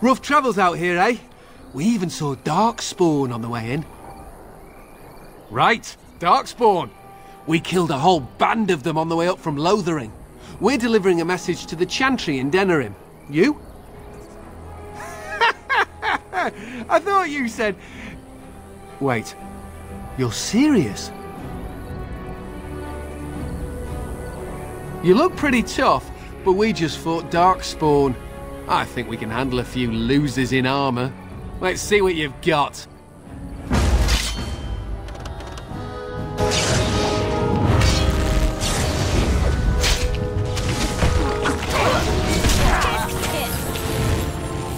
Rough travels out here, eh? We even saw Darkspawn on the way in. Right, Darkspawn. We killed a whole band of them on the way up from Lothering. We're delivering a message to the Chantry in Denerim. You? I thought you said... Wait, you're serious? You look pretty tough, but we just fought Darkspawn. I think we can handle a few losers in armour. Let's see what you've got.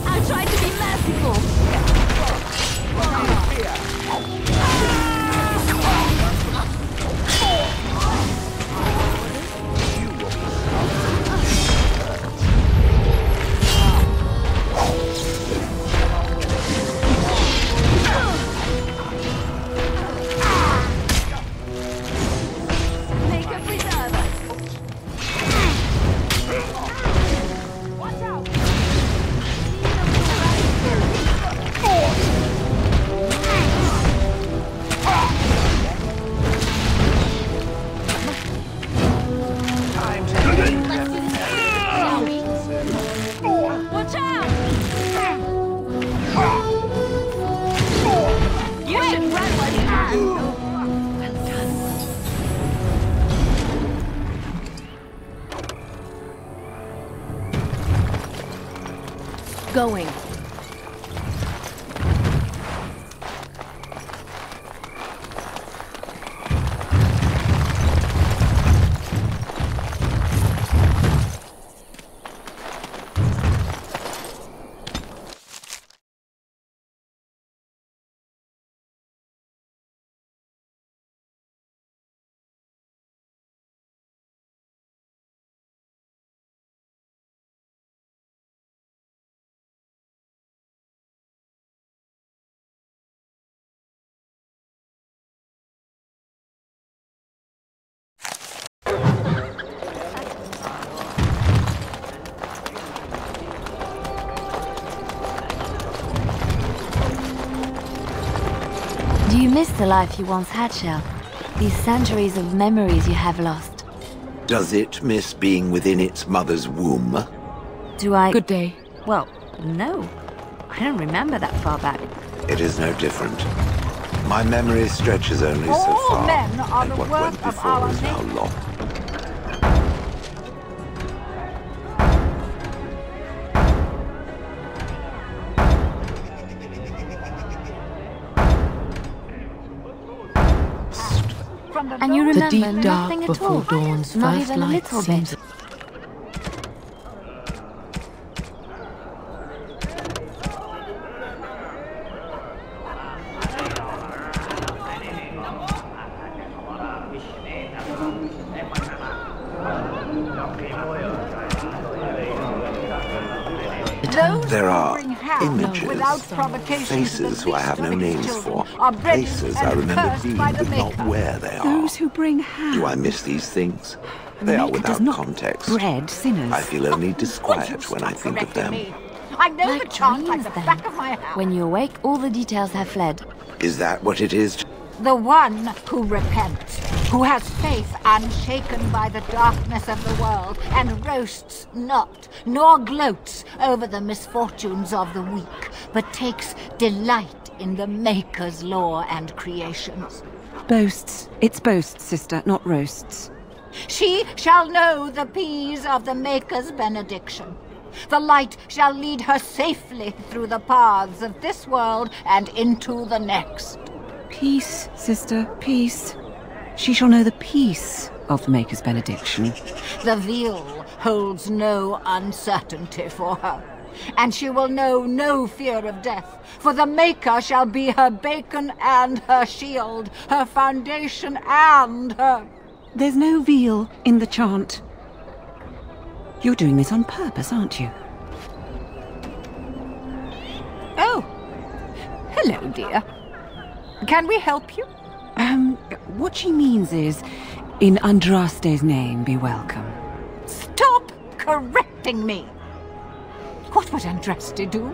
I tried to be merciful. Going. Do you miss the life you once had, Shell? These centuries of memories you have lost? Does it miss being within its mother's womb? Do I... Good day. Well, no. I don't remember that far back. It is no different. My memory stretches only so All far, men are and the what work went of before our is now Maker. lost. And you The remember deep dark nothing at before all? dawn's Not first even a light little seems... bit. There are without images, provocation faces who I have no names for, are bred places I and remember cursed being by the but not Maker. where they are. Those who bring ham. Do I miss these things? They The are Maker does without not context. bread sinners. I feel only Would you disquiet when I stop think of correcting them. me? I know Like the chant like dreams, the then. back of my hand. When you awake, all the details have fled. Is that what it is? The one who repents, who has faith unshaken by the darkness of the world, and roasts not, nor gloats over the misfortunes of the weak, but takes delight in the Maker's law and creations. Boasts. It's boasts, sister, not roasts. She shall know the peace of the Maker's benediction. The light shall lead her safely through the paths of this world and into the next. Peace, sister, peace. She shall know the peace of the Maker's benediction. The veil holds no uncertainty for her. and she will know no fear of death, for the Maker shall be her beacon and her shield, her foundation and her... There's no veal in the chant. You're doing this on purpose, aren't you? Oh. Hello, dear. Can we help you? What she means is, in Andraste's name, be welcome. Stop correcting me! What would Andraste do?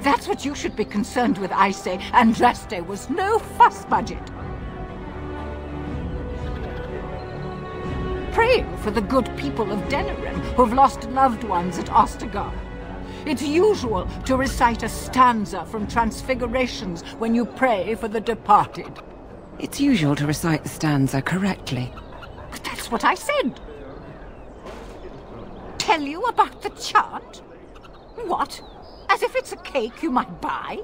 That's what you should be concerned with, I say. Andraste was no fuss budget. Praying for the good people of Denerim who've lost loved ones at Ostagar. It's usual to recite a stanza from Transfigurations when you pray for the departed. It's usual to recite the stanza correctly. But that's what I said. Tell you about the chant? What? As if it's a cake you might buy?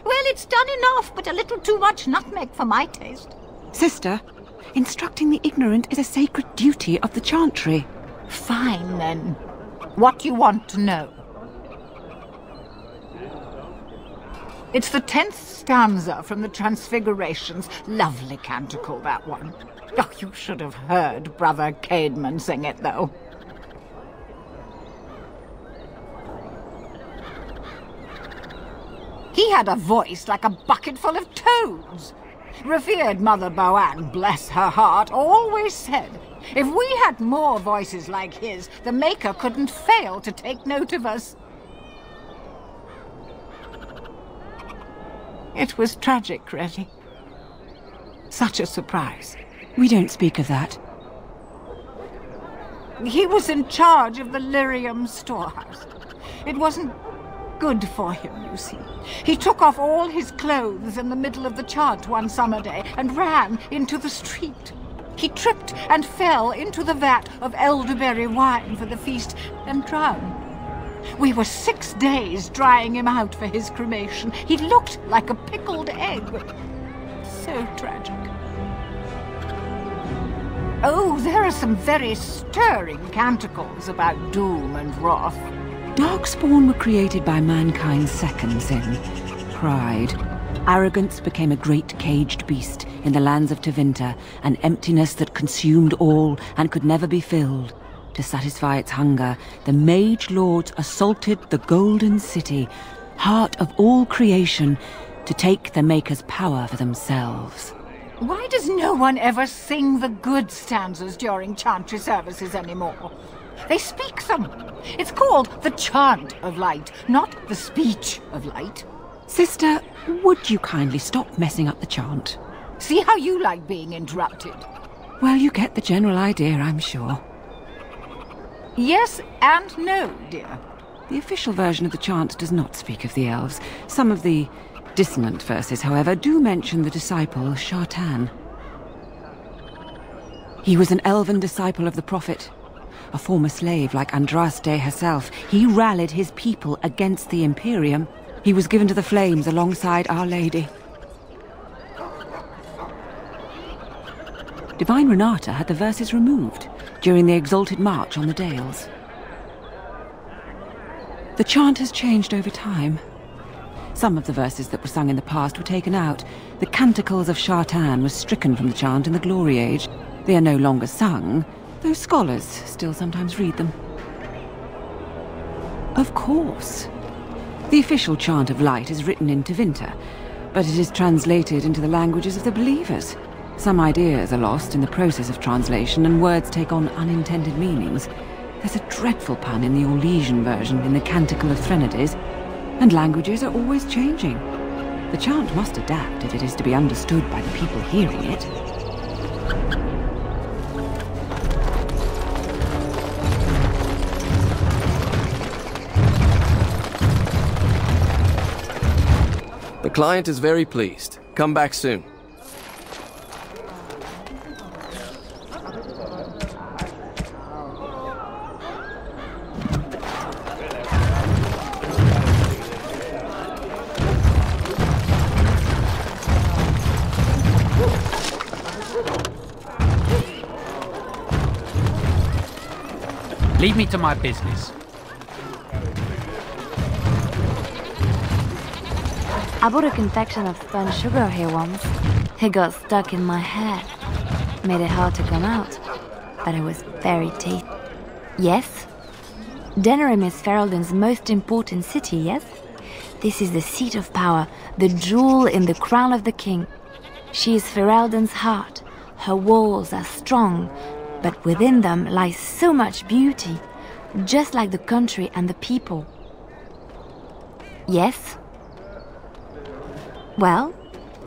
Well, it's done enough, but a little too much nutmeg for my taste. Sister, instructing the ignorant is a sacred duty of the chantry. Fine, then. What do you want to know? It's the 10th stanza from the Transfigurations. Lovely canticle, that one. Oh, you should have heard Brother Caedmon sing it, though. He had a voice like a bucket full of toads. Revered Mother Boann, bless her heart, always said, if we had more voices like his, the Maker couldn't fail to take note of us. It was tragic, really. Such a surprise. We don't speak of that. He was in charge of the lyrium storehouse. It wasn't good for him, you see. He took off all his clothes in the middle of the chant one summer day and ran into the street. He tripped and fell into the vat of elderberry wine for the feast and drowned. We were 6 days drying him out for his cremation. He looked like a pickled egg. So tragic. Oh, there are some very stirring canticles about doom and wrath. Darkspawn were created by mankind's second sin, pride. Arrogance became a great caged beast in the lands of Tevinter, an emptiness that consumed all and could never be filled. To satisfy its hunger, the mage lords assaulted the Golden City, heart of all creation, to take the Maker's power for themselves. Why does no one ever sing the good stanzas during chantry services anymore? They speak them. It's called the chant of light, not the speech of light. Sister, would you kindly stop messing up the chant? See how you like being interrupted. Well, you get the general idea, I'm sure. Yes and no, dear. The official version of the chant does not speak of the elves. Some of the dissonant verses, however, do mention the disciple Shartan. He was an elven disciple of the prophet. A former slave like Andraste herself, he rallied his people against the Imperium. He was given to the flames alongside Our Lady. Divine Renata had the verses removed during the Exalted March on the Dales. The chant has changed over time. Some of the verses that were sung in the past were taken out. The Canticles of Shartan was stricken from the chant in the Glory Age. They are no longer sung, though scholars still sometimes read them. Of course. The official chant of light is written in Tevinter, but it is translated into the languages of the believers. Some ideas are lost in the process of translation, and words take on unintended meanings. There's a dreadful pun in the Orlesian version in the Canticle of Threnodies, and languages are always changing. The chant must adapt if it is to be understood by the people hearing it. The client is very pleased. Come back soon. Leave me to my business. I bought a confection of spun sugar here once. It got stuck in my hair. Made it hard to come out. But it was very tasty. Yes? Denerim is Ferelden's most important city, yes? This is the seat of power, the jewel in the crown of the king. She is Ferelden's heart. Her walls are strong, but within them lies so much beauty, just like the country and the people. Yes? Well,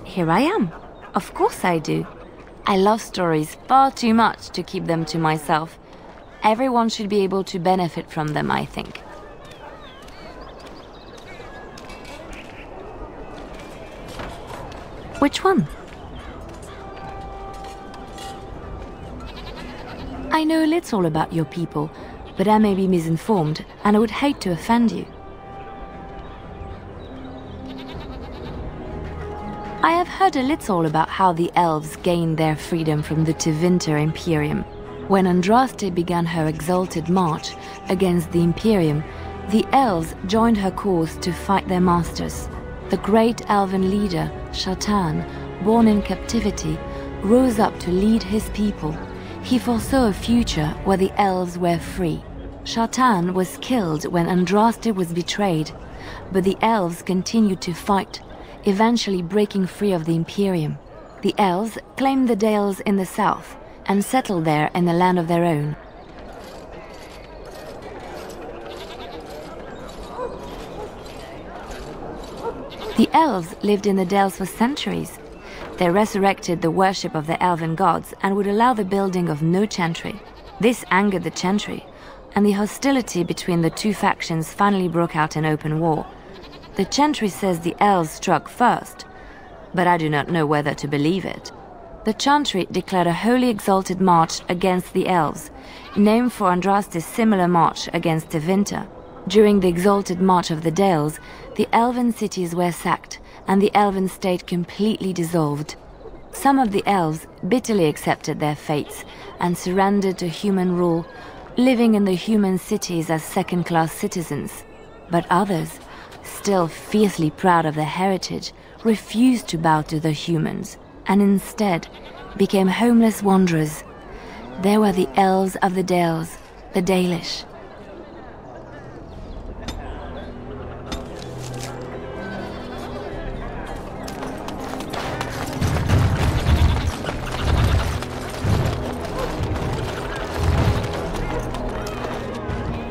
here I am. Of course I do. I love stories far too much to keep them to myself. Everyone should be able to benefit from them, I think. Which one? I know little about your people, but I may be misinformed, and I would hate to offend you. I have heard a little about how the elves gained their freedom from the Tevinter Imperium. When Andraste began her exalted march against the Imperium, the elves joined her cause to fight their masters. The great elven leader, Shatan, born in captivity, rose up to lead his people. He foresaw a future where the elves were free. Shatan was killed when Andraste was betrayed, but the elves continued to fight, eventually breaking free of the Imperium. The elves claimed the Dales in the south and settled there in a land of their own. The elves lived in the Dales for centuries. They resurrected the worship of the elven gods and would allow the building of no chantry. This angered the chantry, and the hostility between the two factions finally broke out in open war. The chantry says the elves struck first, but I do not know whether to believe it. The chantry declared a wholly exalted march against the elves, named for Andraste's similar march against Tevinter. During the exalted march of the Dales, the elven cities were sacked, and the elven state completely dissolved. Some of the elves bitterly accepted their fates and surrendered to human rule, living in the human cities as second-class citizens. But others, still fiercely proud of their heritage, refused to bow to the humans, and instead became homeless wanderers. There were the elves of the Dales, the Dalish.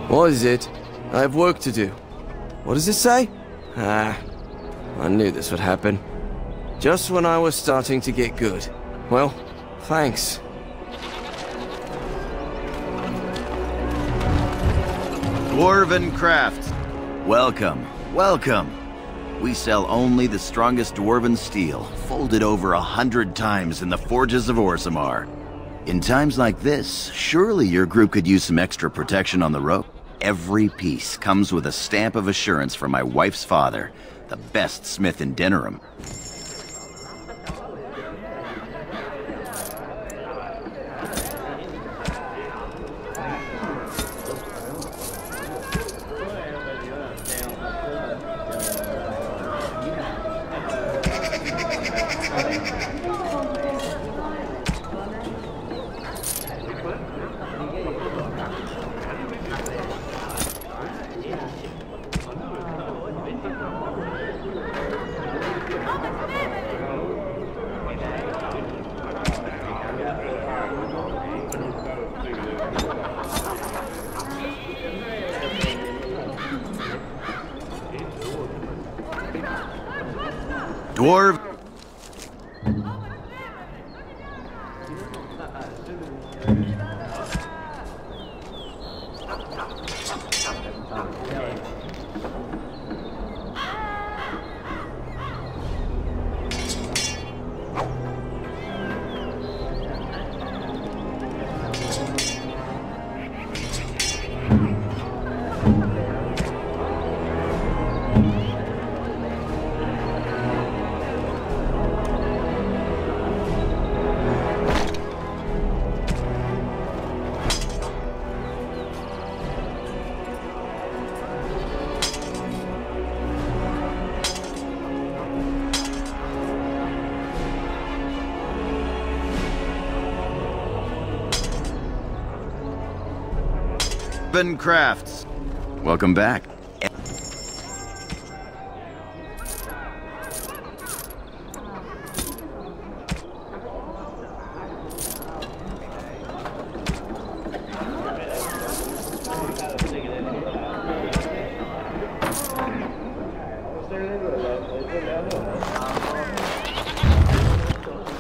What is it? I have work to do. What does it say? I knew this would happen. Just when I was starting to get good. Well, thanks. Dwarven craft. Welcome, welcome. We sell only the strongest dwarven steel, folded over 100 times in the forges of Orzammar. In times like this, surely your group could use some extra protection on the road. Every piece comes with a stamp of assurance from my wife's father, the best smith in Denerim. Dwarf. Dwarven Crafts. Welcome back.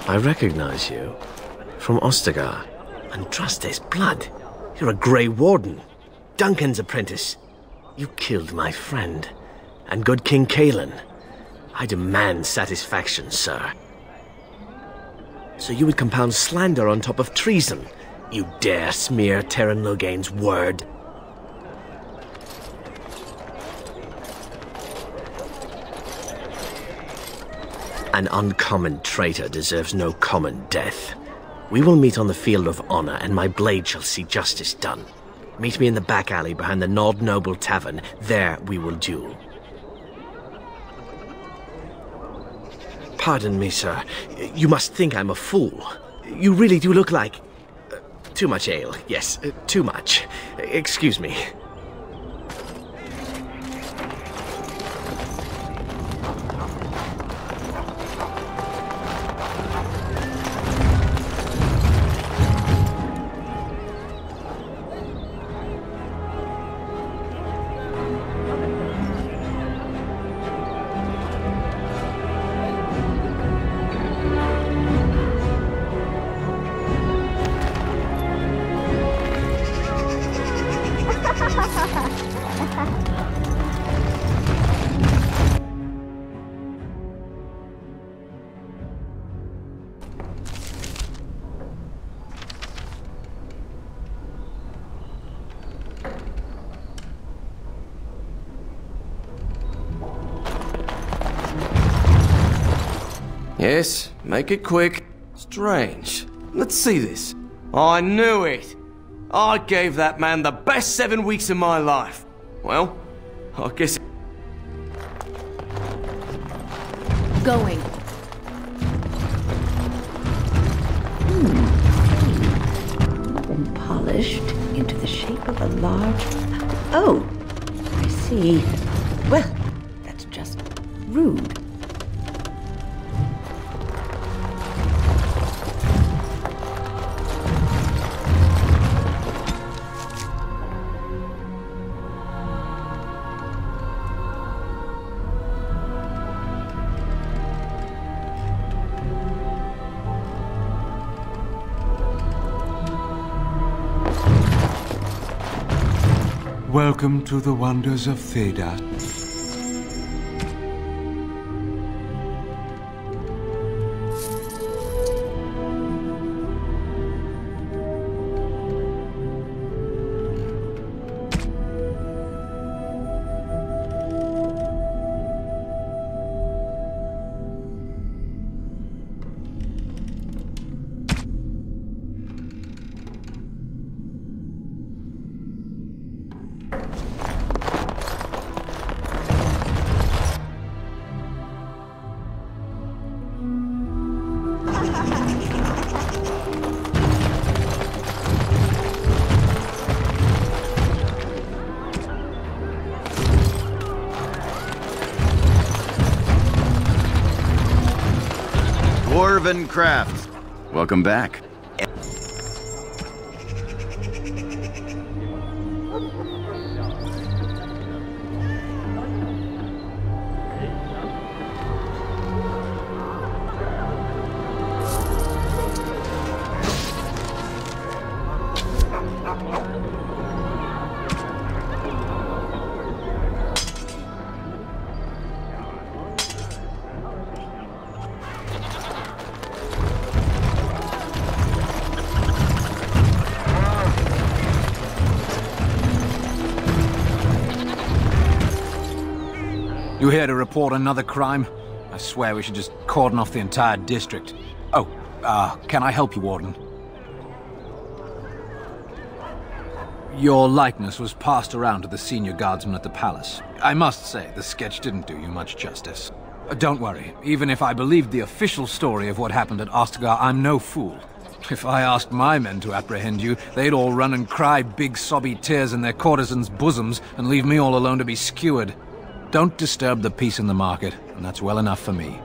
I recognize you. From Ostagar. And trust his blood. You're a Grey Warden. Duncan's apprentice. You killed my friend. And good King Cailan. I demand satisfaction, sir. So you would compound slander on top of treason? You dare smear Terran Loghain's word? An uncommon traitor deserves no common death. We will meet on the field of honor, and my blade shall see justice done. Meet me in the back alley behind the Nod Noble Tavern. There we will duel. Pardon me, sir. You must think I'm a fool. You really do look like... too much ale. Yes, too much. Excuse me. Yes, make it quick. Strange. Let's see this. I knew it! I gave that man the best 7 weeks of my life. Well, I guess... Going. Then polished into the shape of a large... Oh, I see. Well, that's just rude. Welcome to the wonders of Theda. Dwarven Crafts. Welcome back. You here to report another crime? I swear we should just cordon off the entire district. Oh, can I help you, Warden? Your likeness was passed around to the senior guardsman at the palace. I must say, the sketch didn't do you much justice. Don't worry, even if I believed the official story of what happened at Ostagar, I'm no fool. If I asked my men to apprehend you, they'd all run and cry big sobby tears in their courtesans' bosoms and leave me all alone to be skewered. Don't disturb the peace in the market, and that's well enough for me.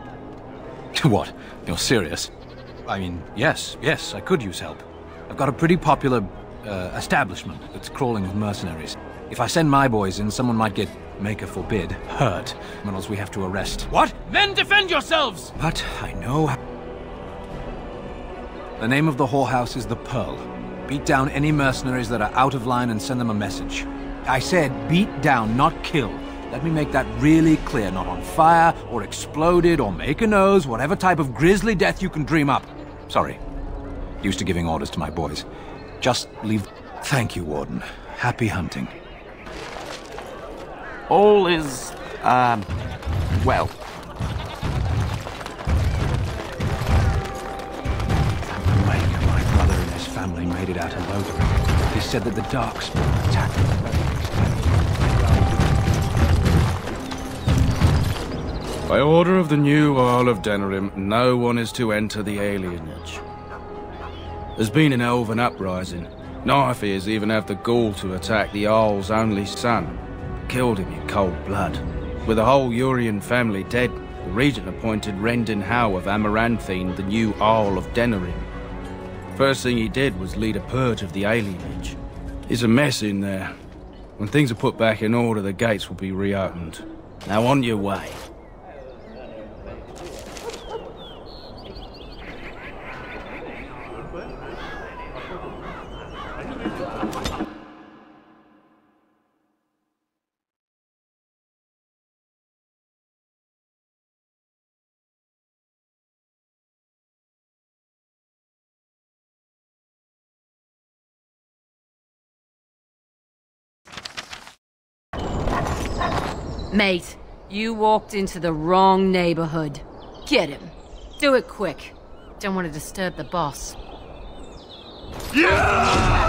What? You're serious? I mean, yes, I could use help. I've got a pretty popular, establishment that's crawling with mercenaries. If I send my boys in, someone might get, maker forbid, hurt, or else we have to arrest. What? Then defend yourselves! But I know... The name of the whorehouse is the Pearl. Beat down any mercenaries that are out of line and send them a message. I said beat down, not kill. Let me make that really clear. Not on fire, or exploded, or make a nose, whatever type of grisly death you can dream up. Sorry. Used to giving orders to my boys. Just leave... Thank you, Warden. Happy hunting. All is, well. My brother and his family made it out alive. They said that the Darkspawn attacked them. By order of the new Earl of Denerim, no one is to enter the alienage. There's been an elven uprising. Knifeears even have the gall to attack the Earl's only son. Killed him in cold blood. With the whole Urian family dead, the regent appointed Rendon Howe of Amaranthine the new Earl of Denerim. First thing he did was lead a purge of the alienage. It's a mess in there. When things are put back in order, the gates will be reopened. Now on your way. Mate, you walked into the wrong neighborhood. Get him. Do it quick. Don't want to disturb the boss. Yeah!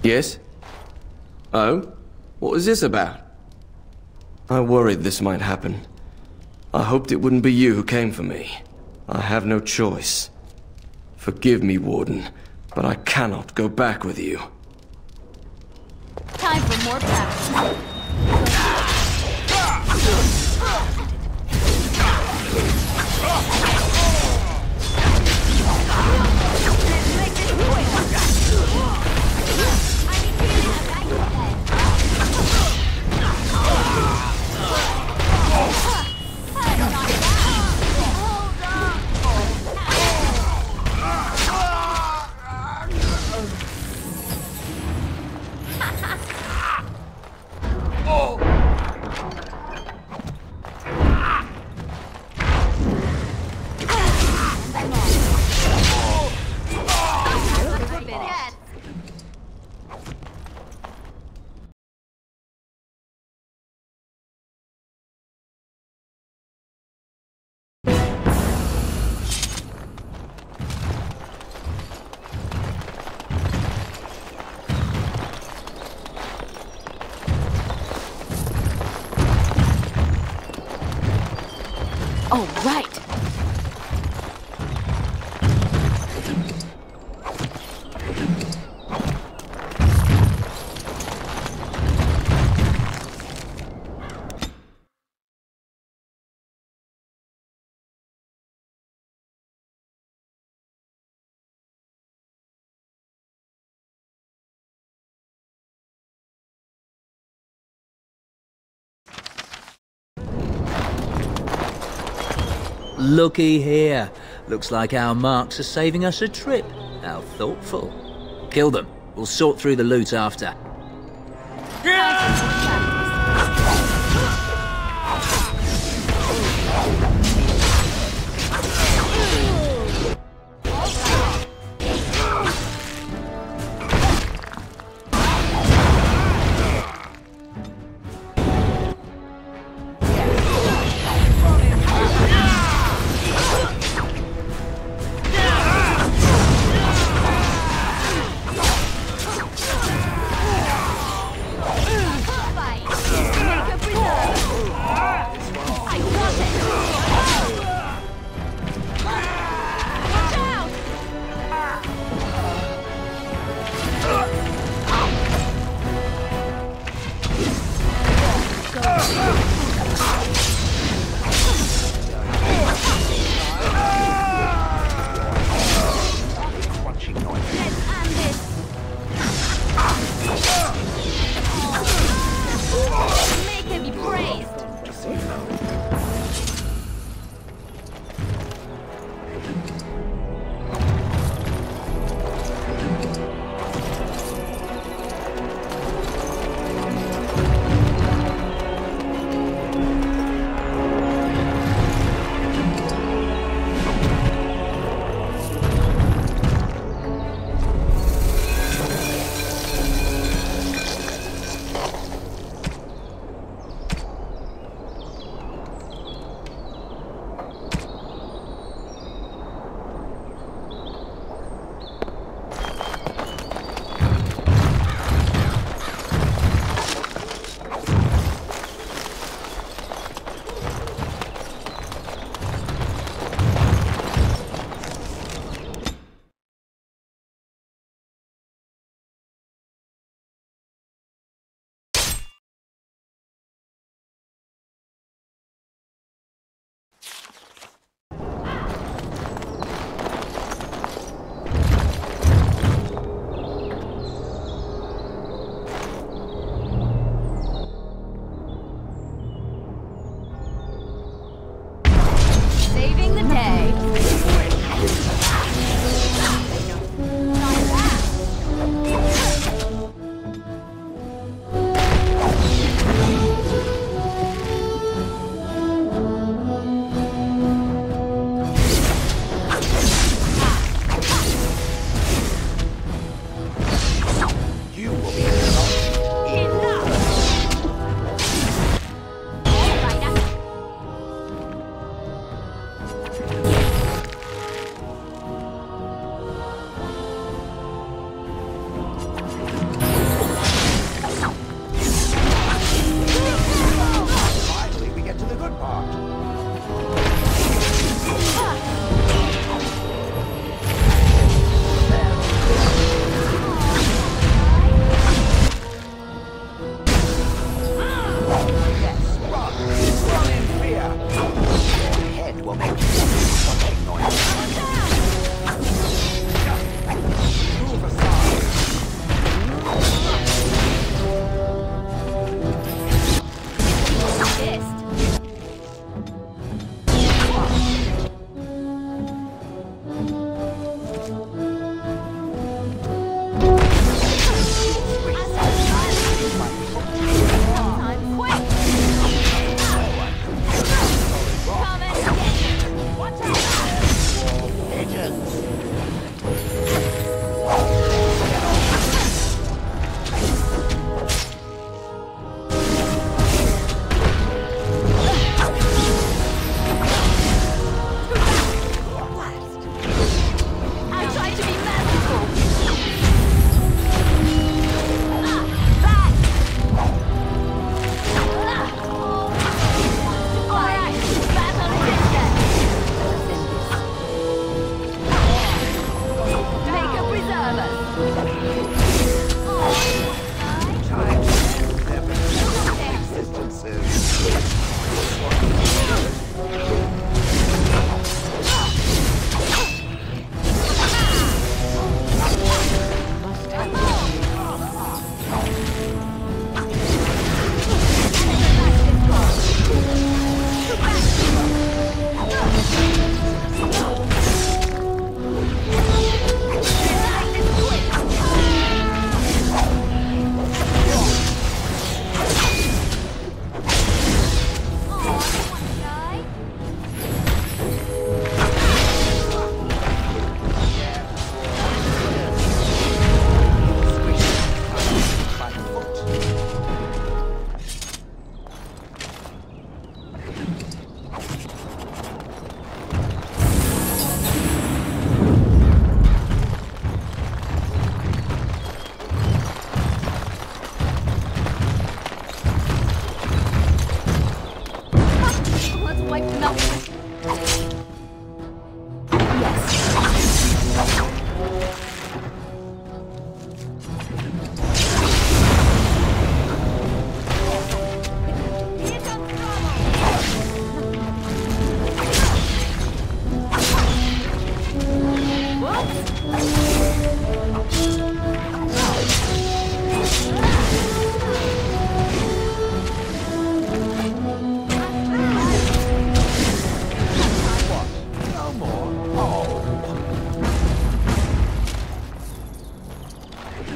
Yes? Oh? What was this about? I worried this might happen. I hoped it wouldn't be you who came for me. I have no choice. Forgive me, Warden, but I cannot go back with you. Time for more practice. Oh, right. Looky here. Looks like our marks are saving us a trip. How thoughtful. Kill them. We'll sort through the loot after.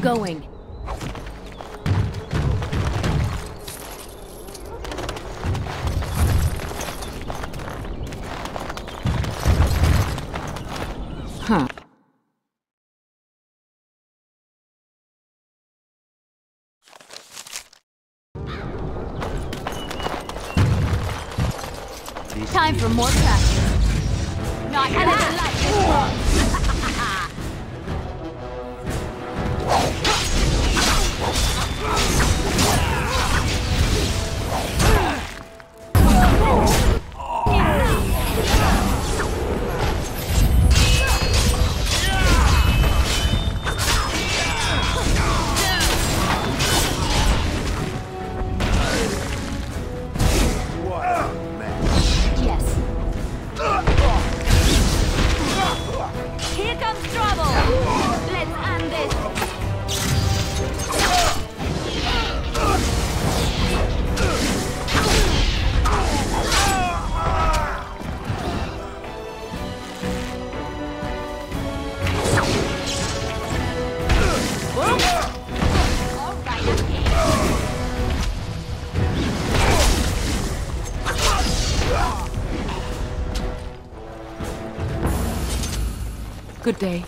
going. Huh. Time for more practice. Not gonna like this one. Good day.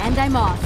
And I'm off.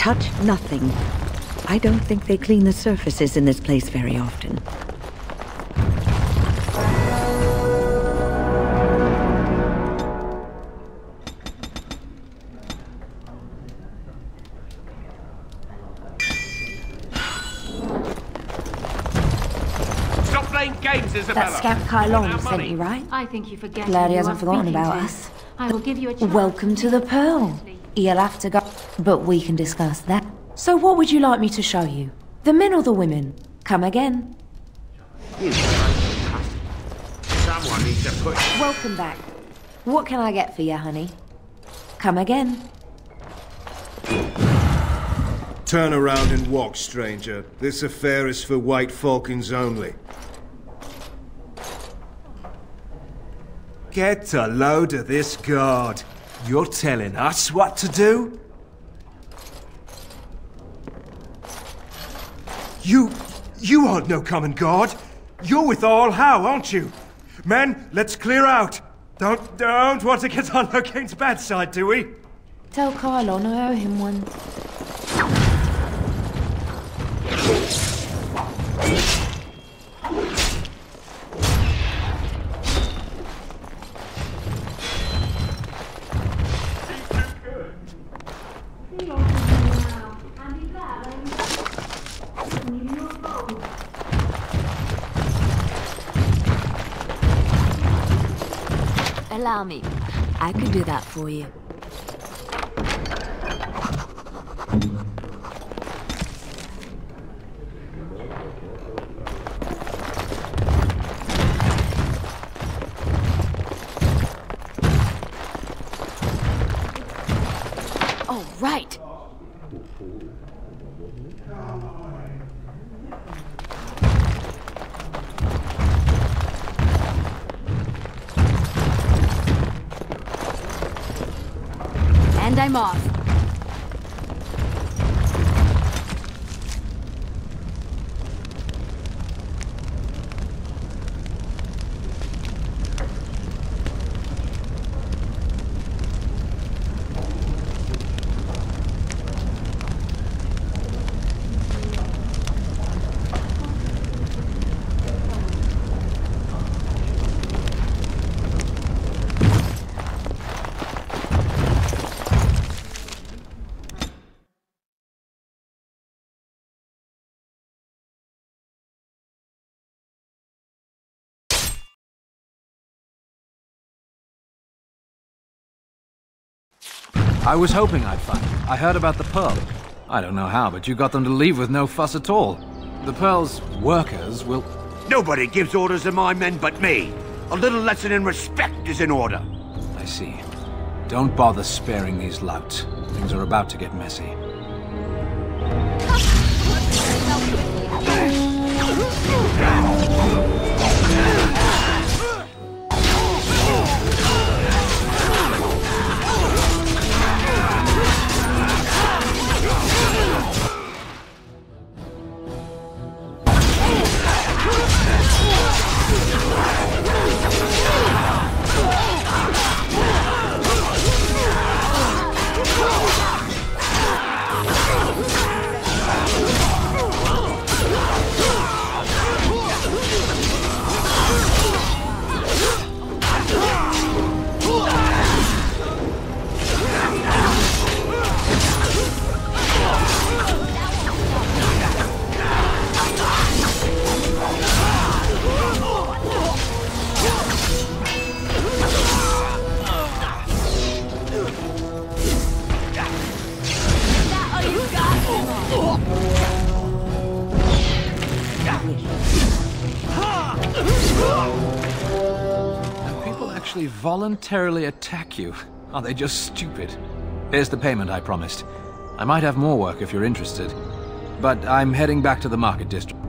Touch nothing. I don't think they clean the surfaces in this place very often. Stop playing games, there's That scout Kylon sent you, right? I think you forget. Glad he who hasn't you are forgotten speaking about to. us. I will give you a chance. Welcome to the Pearl. He'll have to go, but we can discuss that. So what would you like me to show you? The men or the women? Come again. Someone needs to push. Welcome back. What can I get for you, honey? Come again. Turn around and walk, stranger. This affair is for White Falcons only. Get a load of this guard. You're telling us what to do? You aren't no common guard. You're with All How, aren't you? Men, let's clear out. Don't want to get on the king's bad side, do we? Tell Kylon I owe him one. Allow me. I could do that for you. All right. And I'm off. I was hoping I'd find it. I heard about the Pearl. I don't know how, but you got them to leave with no fuss at all. The Pearl's workers will... Nobody gives orders to my men but me. A little lesson in respect is in order. I see. Don't bother sparing these louts. Things are about to get messy. Voluntarily attack you? Are they just stupid? Here's the payment I promised. I might have more work if you're interested. But I'm heading back to the market district.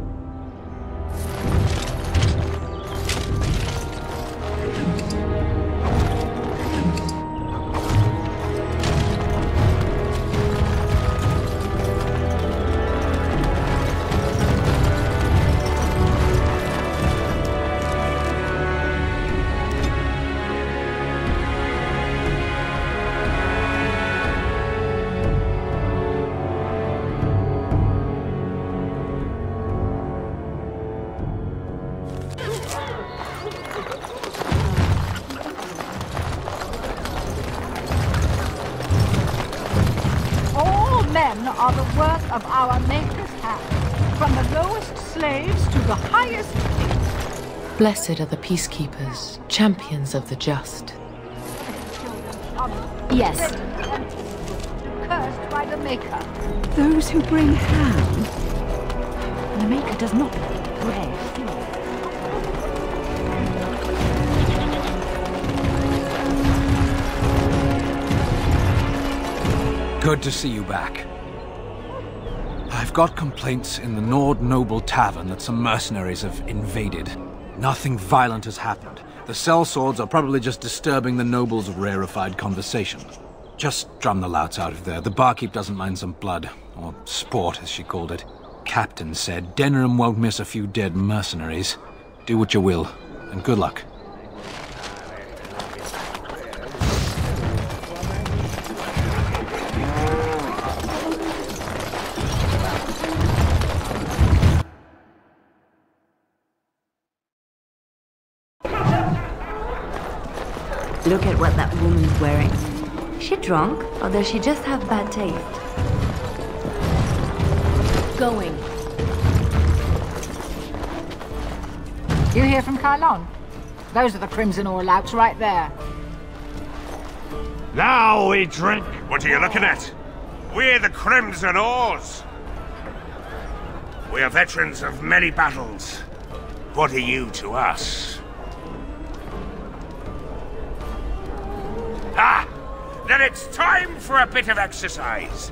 Are the work of our Maker's hand, from the lowest slaves to the highest kings. Blessed are the peacekeepers, champions of the just. Yes. Cursed by the Maker. Those who bring ham. The Maker does not bread. Good to see you back. I've got complaints in the Nord Noble Tavern that some mercenaries have invaded. Nothing violent has happened. The sellswords are probably just disturbing the nobles' rarefied conversation. Just drum the louts out of there. The barkeep doesn't mind some blood. Or sport, as she called it. Captain said Denerim won't miss a few dead mercenaries. Do what you will, and good luck. Look at what that woman's wearing. Is she drunk, or does she just have bad taste? Going. You hear from Kylon? Those are the Crimson All-Outs right there. Now we drink. What are you looking at? We're the Crimson Oars. We are veterans of many battles. What are you to us? Ah! Then it's time for a bit of exercise.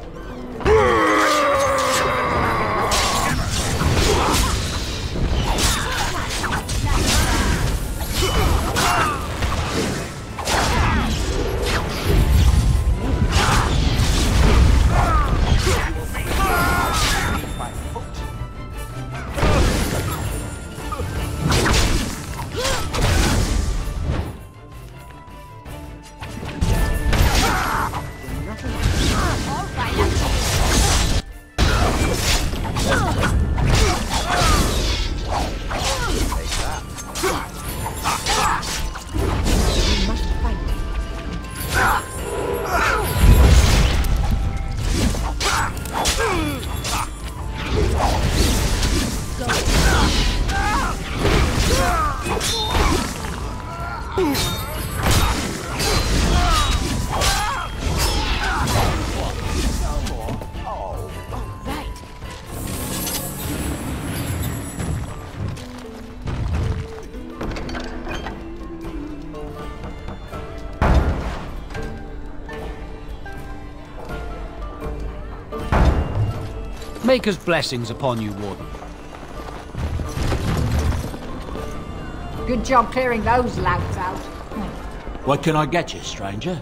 Maker's blessings upon you, Warden. Good job clearing those louts out. What can I get you, stranger?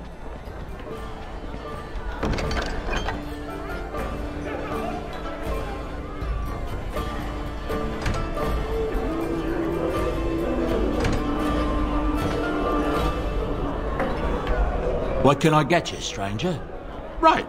What can I get you, stranger? Right.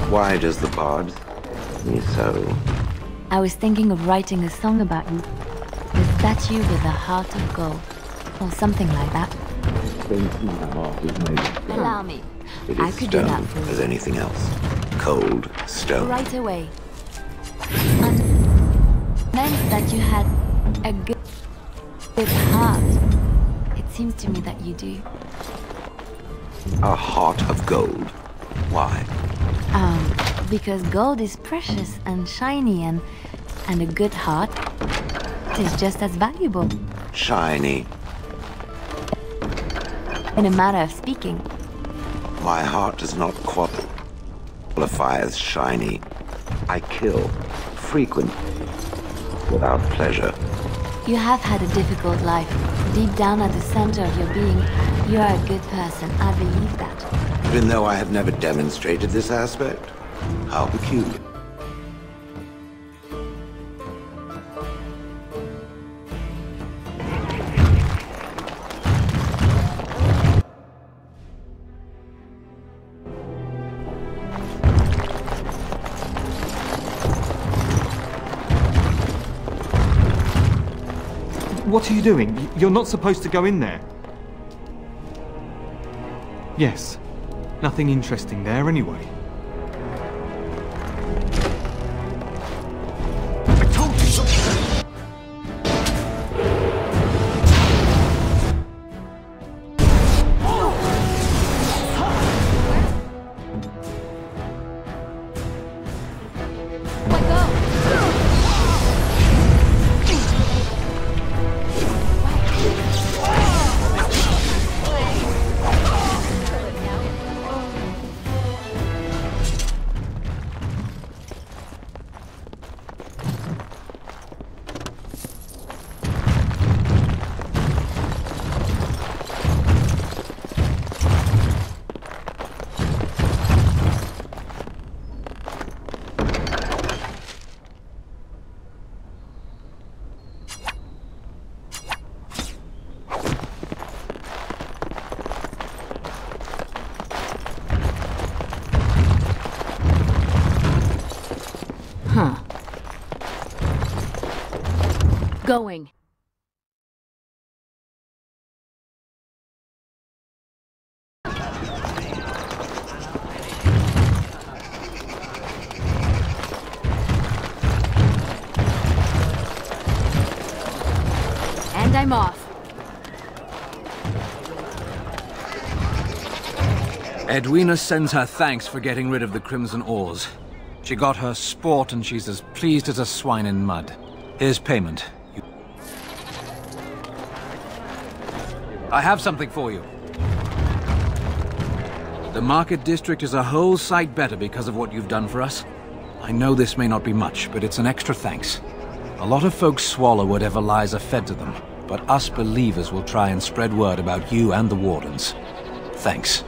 Why does the bard me so? I was thinking of writing a song about you. The statue with a heart of gold. Or something like that. Allow me. I could do that for you. As anything else. Cold stone. Right away. Meant that you had a good heart. It seems to me that you do. A heart of gold. Why? Because gold is precious and shiny and a good heart is just as valuable. Shiny. In a manner of speaking. My heart does not qualify as shiny. I kill, frequent, without pleasure. You have had a difficult life. Deep down at the center of your being, you are a good person. I believe that. Even though I have never demonstrated this aspect? How peculiar. What are you doing? You're not supposed to go in there. Yes. Nothing interesting there anyway. I told you so. Going. And I'm off. Edwina sends her thanks for getting rid of the Crimson Oars. She got her sport and she's as pleased as a swine in mud. Here's payment. I have something for you. The Market District is a whole sight better because of what you've done for us. I know this may not be much, but it's an extra thanks. A lot of folks swallow whatever lies are fed to them, but us believers will try and spread word about you and the Wardens. Thanks.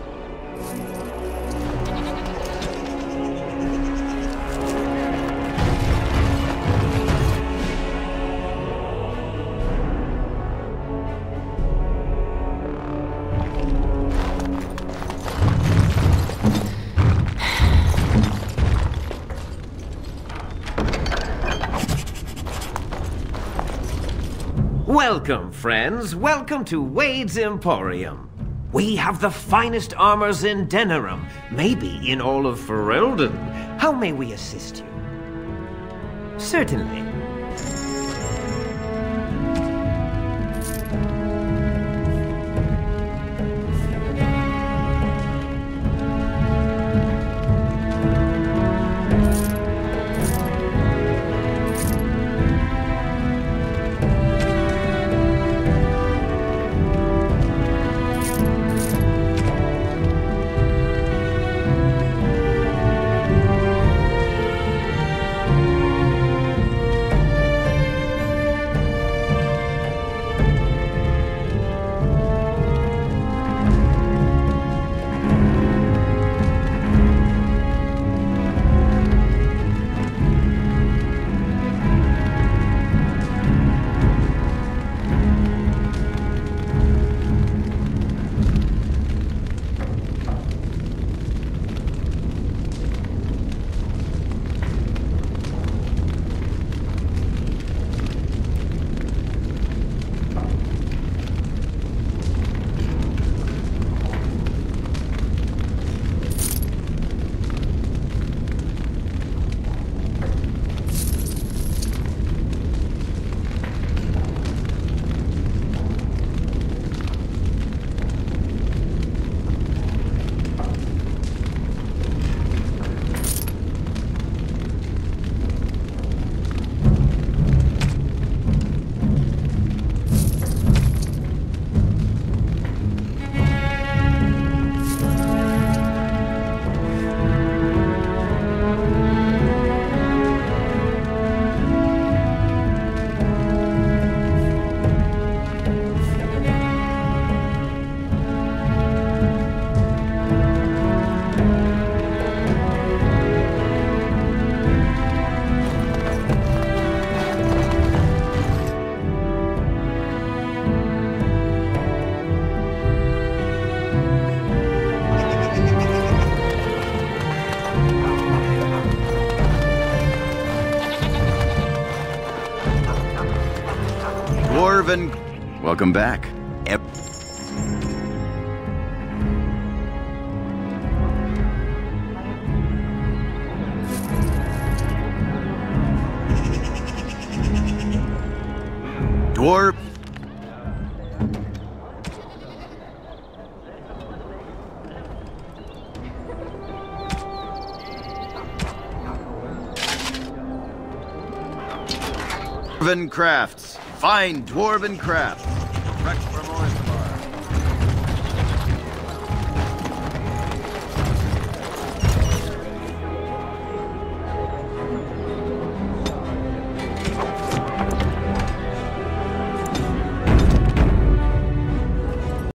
Welcome, friends. Welcome to Wade's Emporium. We have the finest armors in Denerim, maybe in all of Ferelden. How may we assist you? Certainly. Dwarven... Welcome back. Dwarf... Dwarven crafts. Fine dwarven crafts.